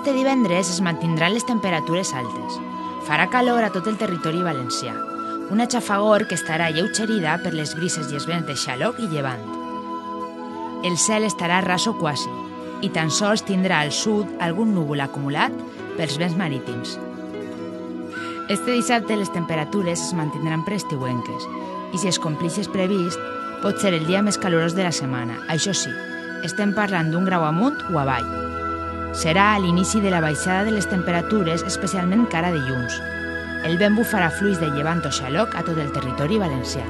este divendres es mantindran les temperatures altes. Farà calor a tot el territori valencià. Una xafagor que estarà lleugerida per les brises i els vents de xaloc i llevant. El cel estarà ras o quasi, i tan sols tindrà al sud algun núvol acumulat pels vents marítims. Este dissabte les temperatures es mantindran preestiuenques i si es complix el previst, pot ser el dia més calorós de la setmana. Això sí, estem parlant d'un grau amunt o avall. Serà a l'inici de la baixada de les temperatures, especialment cara de dilluns. El vent bufarà fluix de llevant o xaloc a tot el territori valencià.